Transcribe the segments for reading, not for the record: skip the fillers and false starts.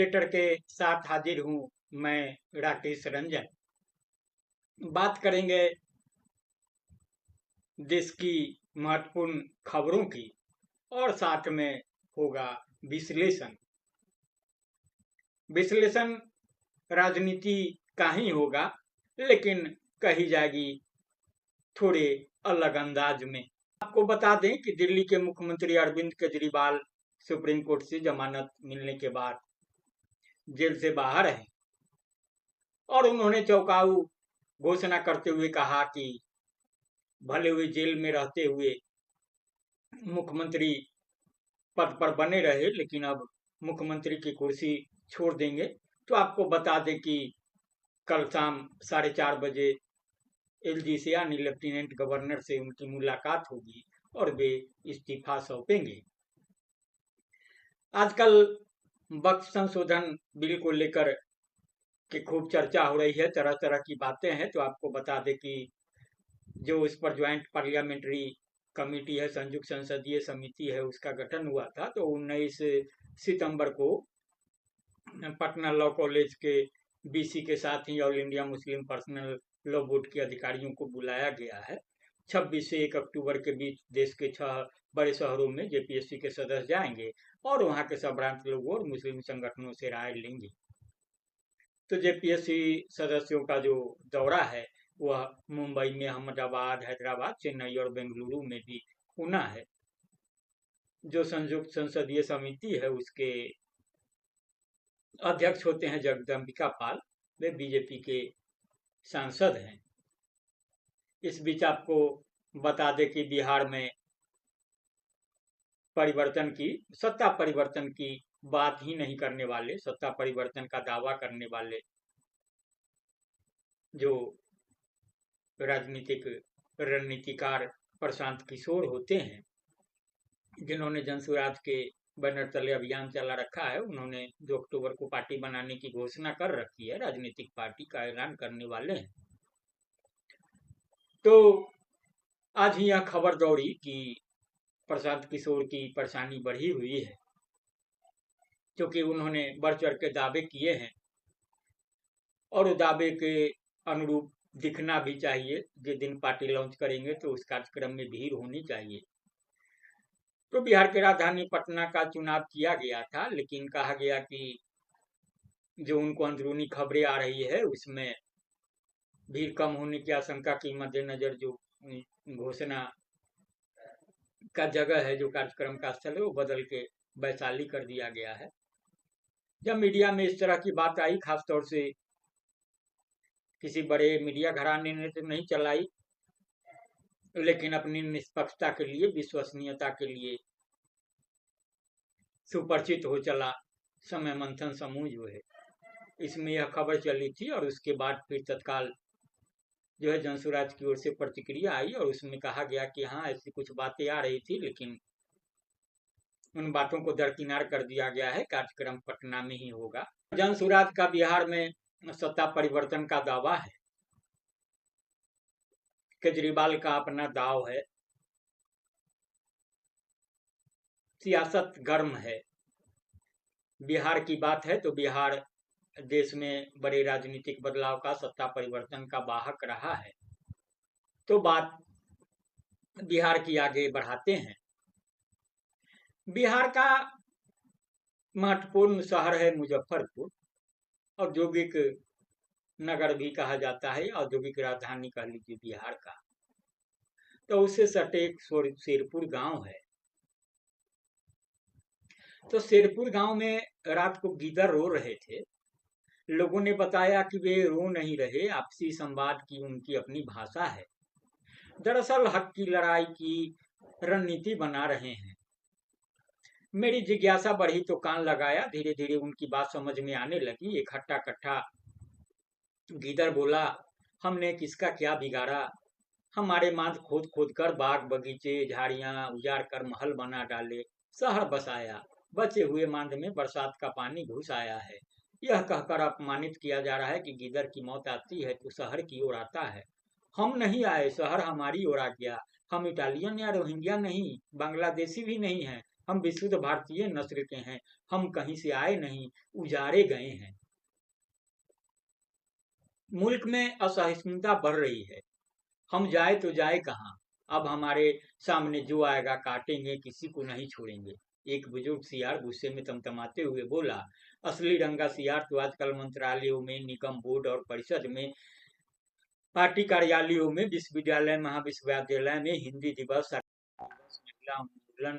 Letter के साथ हाजिर हूं मैं राकेश रंजन। बात करेंगे देश की महत्वपूर्ण खबरों की और साथ में होगा विश्लेषण। विश्लेषण राजनीति का ही होगा, लेकिन कही जाएगी थोड़े अलग अंदाज में। आपको बता दें कि दिल्ली के मुख्यमंत्री अरविंद केजरीवाल सुप्रीम कोर्ट से जमानत मिलने के बाद जेल से बाहर हैं और उन्होंने चौंकाऊ घोषणा करते हुए कहा कि भले हुए जेल में रहते हुए मुख्यमंत्री पद पर बने रहे, लेकिन अब मुख्यमंत्री की कुर्सी छोड़ देंगे। तो आपको बता दें कि कल शाम 4:30 बजे एलजी से यानी लेफ्टिनेंट गवर्नर से उनकी मुलाकात होगी और वे इस्तीफा सौंपेंगे। आजकल वक्त संशोधन बिल को लेकर कि खूब चर्चा हो रही है, तरह तरह की बातें हैं। तो आपको बता दें कि जो इस पर ज्वाइंट पार्लियामेंट्री कमेटी है, संयुक्त संसदीय समिति है, उसका गठन हुआ था। तो 19 सितंबर को पटना लॉ कॉलेज के बीसी के साथ ही all India Muslim personal law board के अधिकारियों को बुलाया गया है। 26 से 1 अक्टूबर के बीच देश के 6 बड़े शहरों में जेपीएससी के सदस्य जाएंगे और वहां के संभ्रांत लोगों और मुस्लिम संगठनों से राय लेंगे। तो जेपीएससी सदस्यों का जो दौरा है वह मुंबई में, अहमदाबाद, हैदराबाद, चेन्नई और बेंगलुरु में भी होना है। जो संयुक्त संसदीय समिति है उसके अध्यक्ष होते हैं जगदम्बिका पाल, वे बीजेपी के सांसद हैं। इस बीच आपको बता दें कि बिहार में परिवर्तन की, सत्ता परिवर्तन की बात ही नहीं करने वाले, सत्ता परिवर्तन का दावा करने वाले जो राजनीतिक रणनीतिकार प्रशांत किशोर होते हैं, जिन्होंने जनसुराज के बैनर तले अभियान चला रखा है, उन्होंने 2 अक्टूबर को पार्टी बनाने की घोषणा कर रखी है, राजनीतिक पार्टी का ऐलान करने वाले हैं। तो आज ही यह खबर दौड़ी कि प्रशांत किशोर की परेशानी बढ़ी हुई है, क्योंकि उन्होंने बढ़ चढ़ के दावे किए हैं और दावे के अनुरूप दिखना भी चाहिए। जिस दिन पार्टी लॉन्च करेंगे तो उस कार्यक्रम में भीड़ होनी चाहिए। तो बिहार के राजधानी पटना का चुनाव किया गया था, लेकिन कहा गया कि जो उनको अंदरूनी खबरें आ रही है उसमें भीड़ कम होने की आशंका के मद्देनजर जो घोषणा का जगह है, जो कार्यक्रम का स्थल है, वो बदल के वैशाली कर दिया गया है। जब मीडिया में इस तरह की बात आई, खासतौर से किसी बड़े मीडिया घराने ने तो नहीं चलाई, लेकिन अपनी निष्पक्षता के लिए, विश्वसनीयता के लिए सुपरिचित हो चला समय मंथन समूह जो है, इसमें यह खबर चली थी और उसके बाद फिर तत्काल जो है जनसुराज की ओर से प्रतिक्रिया आई और उसमें कहा गया कि हाँ, ऐसी कुछ बातें आ रही थी, लेकिन उन बातों को दरकिनार कर दिया गया है, कार्यक्रम पटना में ही होगा। जनसुराज का बिहार में सत्ता परिवर्तन का दावा है, केजरीवाल का अपना दाव है, सियासत गर्म है। बिहार की बात है तो बिहार देश में बड़े राजनीतिक बदलाव का, सत्ता परिवर्तन का वाहक रहा है। तो बात बिहार की आगे बढ़ाते हैं। बिहार का महत्वपूर्ण शहर है मुजफ्फरपुर, औद्योगिक नगर भी कहा जाता है, औद्योगिक राजधानी कह लीजिए बिहार का। तो उससे सटे एक शेरपुर गांव है। तो शेरपुर गांव में रात को गीदड़ रो रहे थे। लोगों ने बताया कि वे रो नहीं रहे, आपसी संवाद की उनकी अपनी भाषा है। दरअसल हक की लड़ाई की रणनीति बना रहे हैं। मेरी जिज्ञासा बढ़ी तो कान लगाया, धीरे धीरे उनकी बात समझ में आने लगी। एक हट्टा कट्टा गीदड़ बोला, हमने किसका क्या बिगाड़ा, हमारे मांद खोद खोद कर बाग बगीचे झाड़ियां उजाड़ कर महल बना डाले, शहर बसाया, बचे हुए मांद में बरसात का पानी घुस आया है। यह कहकर अपमानित किया जा रहा है कि गीदड़ की मौत आती है तो शहर की ओर आता है। हम नहीं आए, शहर हमारी ओर आ गया। हम इटालियन या रोहिंग्या नहीं, बांग्लादेशी भी नहीं हैं, हम विशुद्ध भारतीय नस्ल के हैं, हम कहीं से आए नहीं, उजारे गए हैं। मुल्क में असहिष्णुता बढ़ रही है, हम जाए तो जाए कहाँ। अब हमारे सामने जो आएगा काटेंगे, किसी को नहीं छोड़ेंगे। एक बुजुर्ग सियार गुस्से में तमतमाते हुए बोला, असली रंगा सियार तो आजकल मंत्रालयों में, निगम बोर्ड और परिषद में, पार्टी कार्यालयों में, विश्वविद्यालय महाविश्वविद्यालय में हिंदी दिवस, महिला उन्मूलन,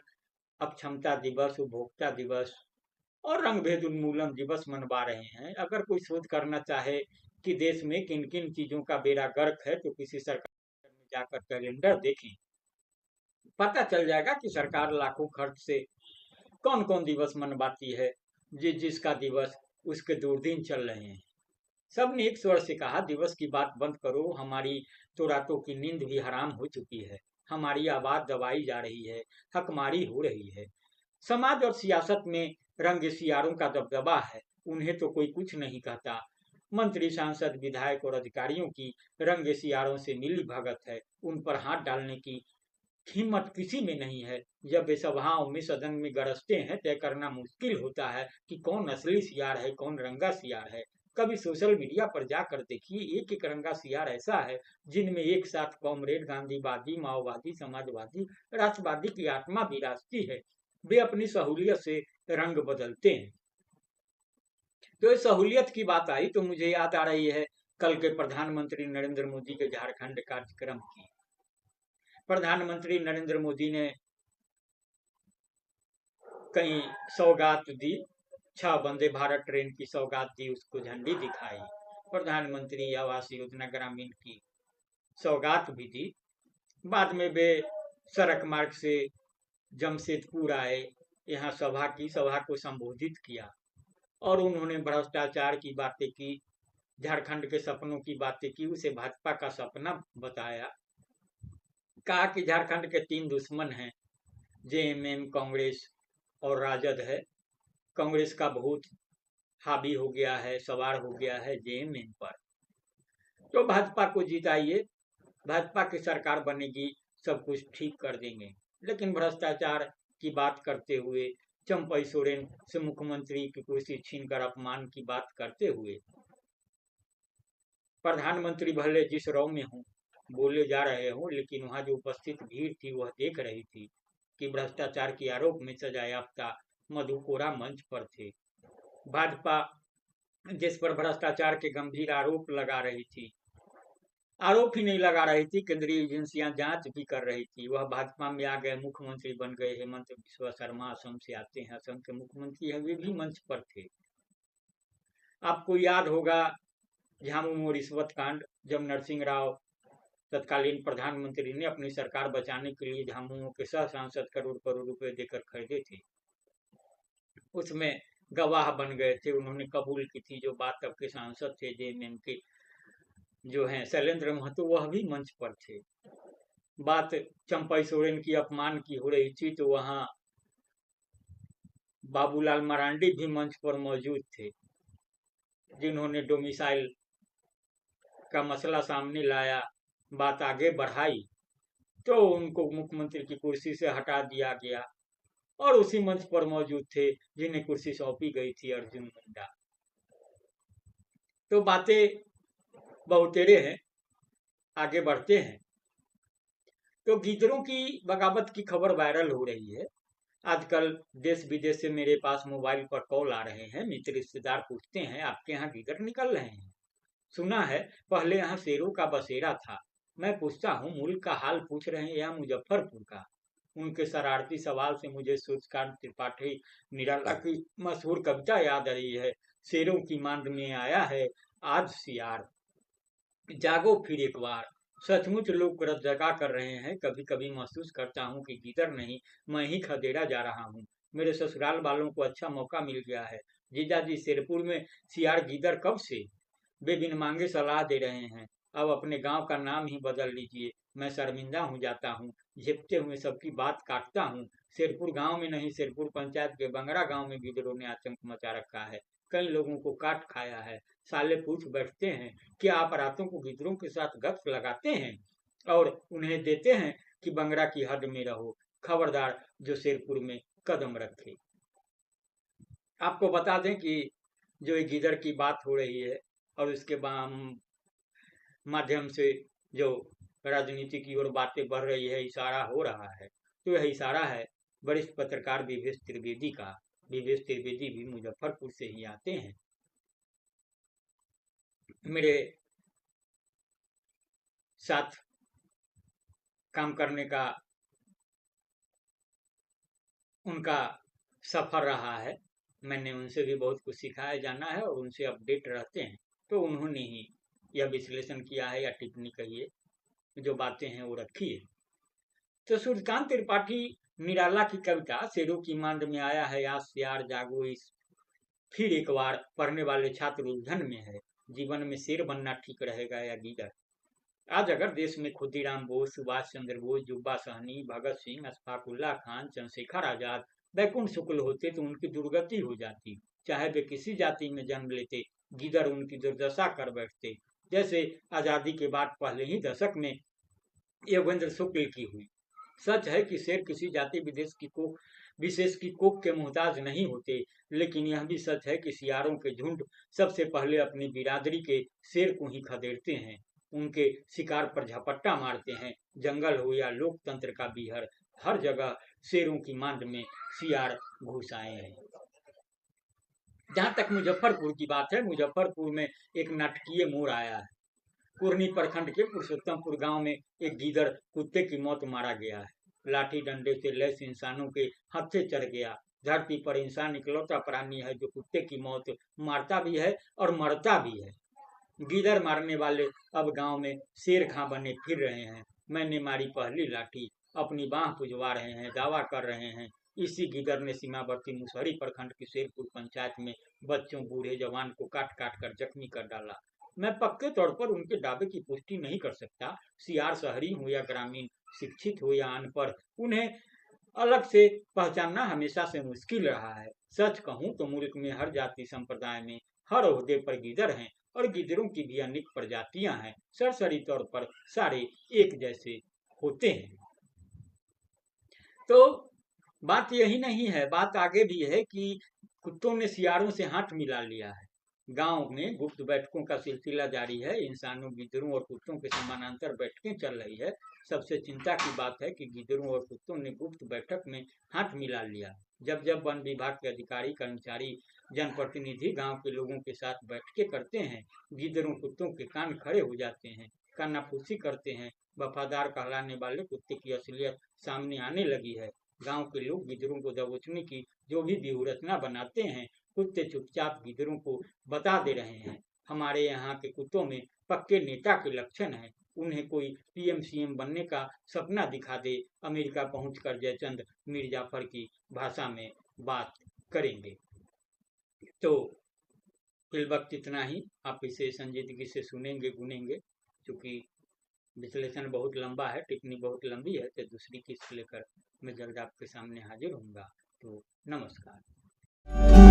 अक्षमता दिवस, उपभोक्ता दिवस और रंग भेद उन्मूलन दिवस मनवा रहे हैं। अगर कोई शोध करना चाहे कि देश में किन किन चीजों का बेड़ा गर्क है तो किसी सरकार में जाकर कैलेंडर देखें, पता चल जाएगा कि सरकार लाखों खर्च से कौन कौन दिवस मनवाती है। जिसका दिवस उसके दुर्दिन चल रहे हैं। सबने एक स्वर से कहा, दिवस की बात बंद करो, हमारी तो रातों की नींद भी हराम हो चुकी है, हमारी आवाज दबाई जा रही है, हकमारी हो रही है। समाज और सियासत में रंग सियारों का दबदबा है, उन्हें तो कोई कुछ नहीं कहता। मंत्री, सांसद, विधायक और अधिकारियों की रंग सियारों से मिली भगत है, उन पर हाथ डालने की हिम्मत किसी में नहीं है। जब वे सभाओं में, सदन में गरजते हैं, तय करना मुश्किल होता है कि कौन असली सियार है, कौन रंगा सियार है। कभी सोशल मीडिया पर जाकर देखिए, एक एक रंगा सियार ऐसा है जिनमें एक साथ कॉमरेड, गांधीवादी, माओवादी, समाजवादी, राष्ट्रवादी की आत्मा विराजती है। वे अपनी सहूलियत से रंग बदलते हैं। तो इस सहूलियत की बात आई तो मुझे याद आ रही है कल के प्रधानमंत्री नरेंद्र मोदी के झारखंड कार्यक्रम की। प्रधानमंत्री नरेंद्र मोदी ने कहीं सौगात दी, 6 वंदे भारत ट्रेन की सौगात दी, उसको झंडी दिखाई। प्रधानमंत्री आवास योजना ग्रामीण की सौगात भी दी। बाद में वे सड़क मार्ग से जमशेदपुर आए, यहाँ सभा को संबोधित किया और उन्होंने भ्रष्टाचार की बातें की, झारखंड के सपनों की बातें की, उसे भाजपा का सपना बताया। कहा कि झारखंड के 3 दुश्मन हैं, जेएमएम, कांग्रेस और राजद है। कांग्रेस का भूत हावी हो गया है, सवार हो गया है जेएमएम पर। तो भाजपा को जिताइए, भाजपा की सरकार बनेगी, सब कुछ ठीक कर देंगे। लेकिन भ्रष्टाचार की बात करते हुए, चंपई सोरेन से मुख्यमंत्री की कुर्सी छीनकर अपमान की बात करते हुए, प्रधानमंत्री भले जिस रौ में हों, बोले जा रहे हों, लेकिन वहां जो उपस्थित भीड़ थी वह देख रही थी कि भ्रष्टाचार के आरोप में सजायाफ्ता मधु कोड़ा मंच पर थे। भाजपा जिस पर भ्रष्टाचार के गंभीर आरोप लगा रही थी, आरोप ही नहीं लगा रही थी, केंद्रीय एजेंसियां जांच भी कर रही थी, वह भाजपा में आ गए, मुख्यमंत्री बन गए। हेमंत बिस्वा शर्मा असम से आते हैं, असम के मुख्यमंत्री हैं, वे भी मंच पर थे। आपको याद होगा झामुमो रिश्वत कांड, जब नरसिंह राव तत्कालीन प्रधानमंत्री ने अपनी सरकार बचाने के लिए झामुमो के सह सांसद करोड़ करोड़ रुपए देकर खरीदे थे, उसमें गवाह बन गए थे, उन्होंने कबूल की थी जो बात। तब के सांसद थे जेएमएम के जो हैं शैलेंद्र महतो, वह भी मंच पर थे। बात चंपई सोरेन की अपमान की हो रही थी तो वहां बाबूलाल मरांडी भी मंच पर मौजूद थे, जिन्होंने डोमिसाइल का मसला सामने लाया, बात आगे बढ़ाई, तो उनको मुख्यमंत्री की कुर्सी से हटा दिया गया और उसी मंच पर मौजूद थे जिन्हें कुर्सी सौंपी गई थी, अर्जुन मुंडा। तो बातें बहुतेरे हैं, आगे बढ़ते हैं। तो गीदड़ों की बगावत की खबर वायरल हो रही है आजकल। देश विदेश से मेरे पास मोबाइल पर कॉल आ रहे हैं, मित्र रिश्तेदार पूछते हैं आपके यहाँ गीदड़ निकल रहे हैं। सुना है पहले यहाँ शेरों का बसेरा था। मैं पूछता हूँ मुल्क का हाल पूछ रहे हैं या मुजफ्फरपुर का। उनके शरारती सवाल से मुझे सूर्यकांत त्रिपाठी निराला की मशहूर कविता याद आ रही है, शेरों की मांड में आया है आज सियार, जागो फिर एक बार। सचमुच लोग जगा कर रहे हैं। कभी कभी महसूस करता हूँ कि गीदड़ नहीं, मैं ही खदेड़ा जा रहा हूँ। मेरे ससुराल वालों को अच्छा मौका मिल गया है। जीजाजी शेरपुर में सियार गीदड़ कब से? वे बिन मांगे सलाह दे रहे हैं, अब अपने गांव का नाम ही बदल लीजिए। मैं शर्मिंदा हो जाता हूँ, झेपते हुए सबकी बात काटता हूँ। शेरपुर गांव में नहीं, शेरपुर पंचायत के बंगरा गांव में गीदड़ों ने आतंक मचा रखा है, कई लोगों को काट खाया है। साले पूछ बैठते हैं कि आप रातों को गीदड़ों के साथ गश्त लगाते हैं और उन्हें देते हैं कि बंगरा की हद में रहो। खबरदार जो शेरपुर में कदम रखे। आपको बता दें कि जो ये गीदड़ की बात हो रही है और उसके माध्यम से जो राजनीति की ओर बातें बढ़ रही है, इशारा हो रहा है, तो यह इशारा है वरिष्ठ पत्रकार विवेश त्रिवेदी का। विवेश त्रिवेदी भी मुजफ्फरपुर से ही आते हैं। मेरे साथ काम करने का उनका सफर रहा है। मैंने उनसे भी बहुत कुछ सीखा है, जाना है और उनसे अपडेट रहते हैं। तो उन्होंने ही यह विश्लेषण किया है या टिप्पणी कहिए, जो बातें हैं वो रखी है। तो सूर्यकांत त्रिपाठी निराला की कविता शेरों की मांड में आया है आज सियार जागो इस, फिर एक बार पढ़ने वाले छात्र उलझन में है, जीवन में शेर बनना ठीक रहेगा या गीदड़। आज अगर देश में खुदीराम बोस, सुभाष चंद्र बोस, जुब्बा सहनी, भगत सिंह, अशफाक उल्लाह खान, चंद्रशेखर आजाद, बैकुंठ शुक्ल होते तो उनकी दुर्गति हो जाती। चाहे वे किसी जाति में जन्म लेते, गीदड़ उनकी दुर्दशा कर बैठते, जैसे आजादी के बाद पहले ही दशक में योगेंद्र शुक्ल की हुई। सच है कि शेर किसी जाति विशेष की कोख के मोहताज नहीं होते, लेकिन यह भी सच है कि सियारों के झुंड सबसे पहले अपनी बिरादरी के शेर को ही खदेड़ते हैं, उनके शिकार पर झपट्टा मारते हैं। जंगल हो या लोकतंत्र का बीहर, हर जगह शेरों की मांड में सियार घुस आए हैं। जहां तक मुजफ्फरपुर की बात है, मुजफ्फरपुर में एक नाटकीय मोड़ आया है। कुरनी प्रखंड के पुरुषोत्तमपुर गांव में एक गीदड़ कुत्ते की मौत मारा गया है। लाठी डंडे से लैस इंसानों के हत्थे चढ़ गया। धरती पर इंसान इकलौता प्राणी है जो कुत्ते की मौत मारता भी है और मरता भी है। गीदड़ मारने वाले अब गांव में शेर खां बने फिर रहे हैं। मैंने मारी पहली लाठी, अपनी बाह पुजवा रहे हैं, दावा कर रहे हैं। इसी गीदड़ ने सीमावर्ती मुसहरी प्रखंड की शेरपुर पंचायत में बच्चों, बूढ़े, जवान को काट काट कर जख्मी कर डाला। मैं पक्के तौर पर उनके दावे की पुष्टि नहीं कर सकता। सियार शहरी हो या ग्रामीण, शिक्षित हो या अनपढ़, उन्हें अलग से पहचानना हमेशा से मुश्किल रहा है। सच कहूं तो मुल्क में हर जाति संप्रदाय में हर ओहदे पर गीदड़ हैं और गीदड़ों की भी अनेक प्रजातियां हैं। सरसरी तौर पर सारे एक जैसे होते हैं। तो बात यही नहीं है, बात आगे भी है कि कुत्तों ने सियारों से हाथ मिला लिया है। गांव में गुप्त बैठकों का सिलसिला जारी है। इंसानों, गिद्धरों और कुत्तों के समानांतर बैठकें चल रही है। सबसे चिंता की बात है कि गिद्धरों और कुत्तों ने गुप्त बैठक में हाथ मिला लिया। जब जब वन विभाग के अधिकारी, कर्मचारी, जनप्रतिनिधि गांव के लोगों के साथ बैठकें करते हैं, गिद्धरों कुत्तों के कान खड़े हो जाते हैं, कानाफूसी करते हैं। वफादार कहलाने वाले कुत्ते की असलियत सामने आने लगी है। गांव के लोग गिद्धरों को दबोचने की जो भी व्यूहरचना बनाते हैं, कुत्ते चुपचाप गिद्धरों को बता दे रहे हैं। हमारे यहाँ के कुत्तों में पक्के नेता के लक्षण हैं। उन्हें कोई पीएम सीएम बनने का सपना दिखा दे, अमेरिका पहुंचकर जयचंद मिर्जाफर की भाषा में बात करेंगे। तो फिल वक्त इतना ही। आप इसे संजीदगी से सुनेंगे, गुनेंगे। चूंकि विश्लेषण बहुत लंबा है, टिप्पणी बहुत लंबी है, तो दूसरी किस्त लेकर मैं जल्द आपके सामने हाजिर होऊंगा। तो नमस्कार।